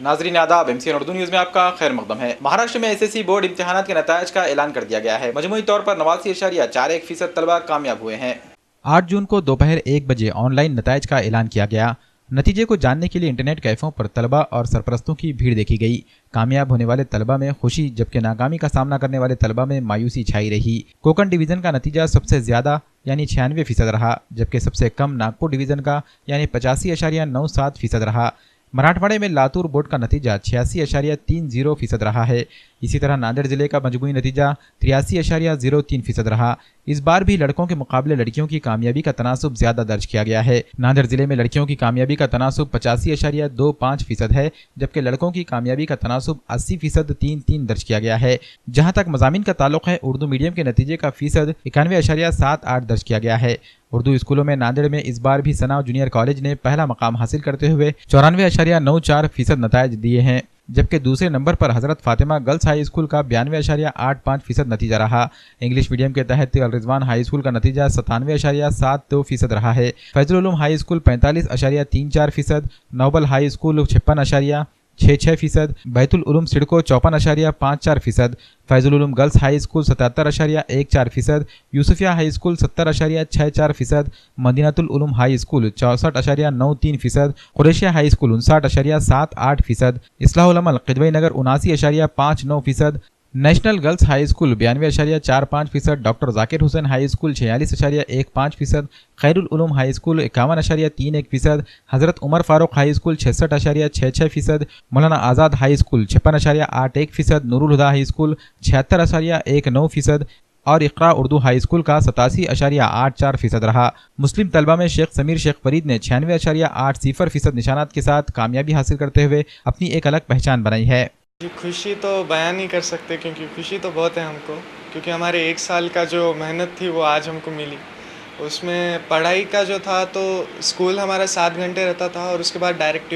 नाजरीन आदाब, MCN Urdu news में आपका खैर मकदम है। महाराष्ट्र में SSC बोर्ड इम्तिहान के नतायज का ऐलान कर दिया गया है। मजमूई तौर पर 89.41% तलबा कामयाब हुए हैं। 8 जून को दोपहर 1 बजे ऑनलाइन नतायज का ऐलान किया गया। नतीजे को जानने के लिए इंटरनेट कैफों पर तलबा और सरपरस्तों की भीड़ देखी गई। कामयाब होने वाले तलबा में खुशी, जबकि नाकामी का सामना करने वाले तलबा में मायूसी छाई रही। कोंकण डिवीज़न का नतीजा सबसे ज़्यादा यानी 96% रहा, जबकि सबसे कम नागपुर डिवीज़न का यानी 85.97% रहा। मराठवाड़े में लातूर बोर्ड का नतीजा 86.30% रहा है। इसी तरह नांदेड़ जिले का मजमूई नतीजा 83.03% रहा। इस बार भी लड़कों के मुकाबले लड़कियों की कामयाबी का तनासुब ज्यादा दर्ज किया गया है। नांदेड़ जिले में लड़कियों की कामयाबी का तनासुब 85.25% है, जबकि लड़कों की कामयाबी का तनासुब 80.33 दर्ज किया गया है। जहां तक मज़ामीन का ताल्लुक है, उर्दू मीडियम के नतीजे का फीसद 91.78 दर्ज किया गया है। उर्दू स्कूलों में नांदेड़ में इस बार भी सना जूनियर कॉलेज ने पहला मकाम हासिल करते हुए 94.94% नतायज दिए हैं, जबकि दूसरे नंबर पर हजरत फातिमा गर्ल्स हाई स्कूल का 92.85% नतीजा रहा। इंग्लिश मीडियम के तहत अल रिजवान हाई स्कूल का नतीजा 97.72% रहा है। Faizul Uloom high school 45.34%, noble high school 56.66%, Baitul Uloom CIDCO 54.54%, Faizul Uloom girls high school 77.14%, Yusufia high school 70.64%, Madinatul Uloom high school 64.93%, Quraishia high school 59.78%, Islahul Amal Kidwai Nagar 79.59%, national girls high school 92.45%, doctor Zakir Hussain high school 46.15%, Khairul Uloom high school 51.31%, Hazrat Umar Farooq high school 66.66%, Maulana Azad high school 56.81%, Noorul हुदा high school 76.19% और इकरा Urdu high school का 87.84% रहा। मुस्लिम तलबा में शेख समीर शेख फरीद ने 96.80% निशानात के साथ कामयाबी हासिल करते हुए अपनी एक अलग पहचान बनाई है। खुशी तो बयान नहीं कर सकते, क्योंकि खुशी तो बहुत है हमको, क्योंकि हमारे 1 साल का जो मेहनत थी वो आज हमको मिली। उसमें पढ़ाई का जो था, तो स्कूल हमारा 7 घंटे रहता था और उसके बाद डायरेक्ट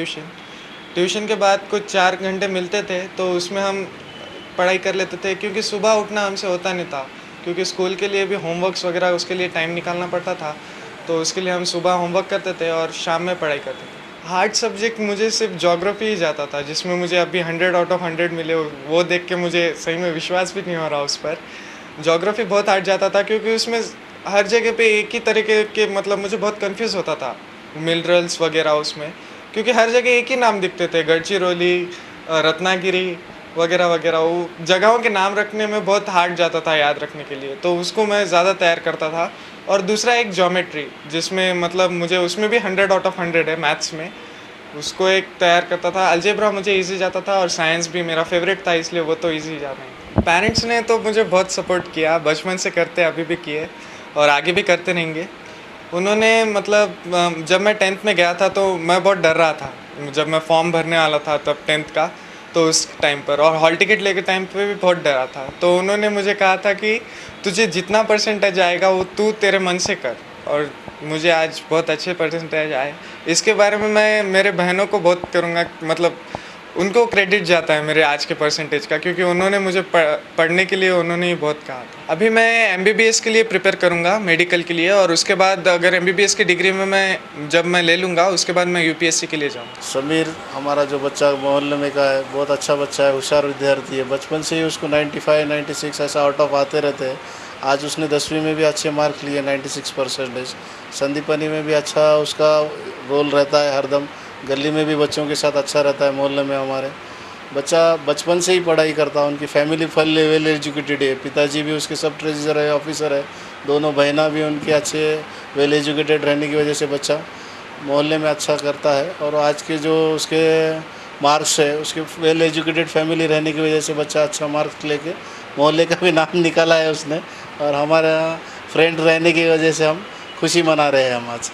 ट्यूशन के बाद कुछ 4 घंटे मिलते थे, तो उसमें हम पढ़ाई कर लेते थे, क्योंकि सुबह उठना हमसे होता नहीं था, क्योंकि स्कूल के लिए भी होमवर्क्स वगैरह उसके लिए टाइम निकालना पड़ता था। तो उसके लिए हम सुबह होमवर्क करते थे और शाम में पढ़ाई करते थे। हार्ड सब्जेक्ट मुझे सिर्फ ज्योग्राफी ही जाता था, जिसमें मुझे अभी 100 आउट ऑफ 100 मिले। वो देख के मुझे सही में विश्वास भी नहीं हो रहा उस पर। ज्योग्राफी बहुत हार्ड जाता था, क्योंकि उसमें हर जगह पे एक ही तरीके के मतलब मुझे बहुत कंफ्यूज होता था मिनरल्स वगैरह उसमें, क्योंकि हर जगह एक ही नाम दिखते थे, गढ़चिरौली, रत्नागिरी वगैरह वगैरह। वो जगहों के नाम रखने में बहुत हार्ड जाता था याद रखने के लिए, तो उसको मैं ज़्यादा तैयार करता था। और दूसरा एक ज्योमेट्री, जिसमें मतलब मुझे उसमें भी 100 आउट ऑफ 100 है मैथ्स में, उसको एक तैयार करता था। अलजेब्रा मुझे इजी जाता था और साइंस भी मेरा फेवरेट था, इसलिए वो तो इजी जाता है। पेरेंट्स ने तो मुझे बहुत सपोर्ट किया, बचपन से करते, अभी भी किए और आगे भी करते रहेंगे। उन्होंने मतलब जब मैं 10th में गया था तो मैं बहुत डर रहा था, जब मैं फॉर्म भरने वाला था तब 10th का, तो उस टाइम पर, और हॉल टिकट लेके टाइम पे भी बहुत डरा था। तो उन्होंने मुझे कहा था कि तुझे जितना परसेंटेज आएगा वो तू तेरे मन से कर, और मुझे आज बहुत अच्छे परसेंटेज आए। इसके बारे में मैं मेरे बहनों को बहुत करूँगा, मतलब उनको क्रेडिट जाता है मेरे आज के परसेंटेज का, क्योंकि उन्होंने मुझे पढ़ने के लिए उन्होंने ही बहुत कहा था। अभी मैं MBBS के लिए प्रिपेयर करूँगा, मेडिकल के लिए, और उसके बाद अगर MBBS की डिग्री में जब मैं ले लूँगा, उसके बाद मैं UPSC के लिए जाऊँगा। समीर हमारा जो बच्चा मोहल्ले में का है, बहुत अच्छा बच्चा है, होशियार विद्यार्थी है। बचपन से ही उसको 95, 96 ऐसा आउट ऑफ आते रहते हैं। आज उसने 10वीं में भी अच्छे मार्क लिए, 96%। संदीपनी में भी अच्छा उसका रोल रहता है, हरदम गली में भी बच्चों के साथ अच्छा रहता है। मोहल्ले में हमारे बच्चा बचपन से ही पढ़ाई करता है। उनकी फैमिली फुल वेल एजुकेटेड है, पिताजी भी उसके सब ट्रेजर है, ऑफिसर है। दोनों बहना भी उनके अच्छे वेल एजुकेटेड रहने की वजह से बच्चा मोहल्ले में अच्छा करता है। और आज के जो उसके मार्क्स है, उसके वेल एजुकेटेड फैमिली रहने की वजह से बच्चा अच्छा मार्क्स लेके मोहल्ले का भी नाम निकाला है उसने। और हमारा फ्रेंड रहने की वजह से हम खुशी मना रहे हैं हम आज।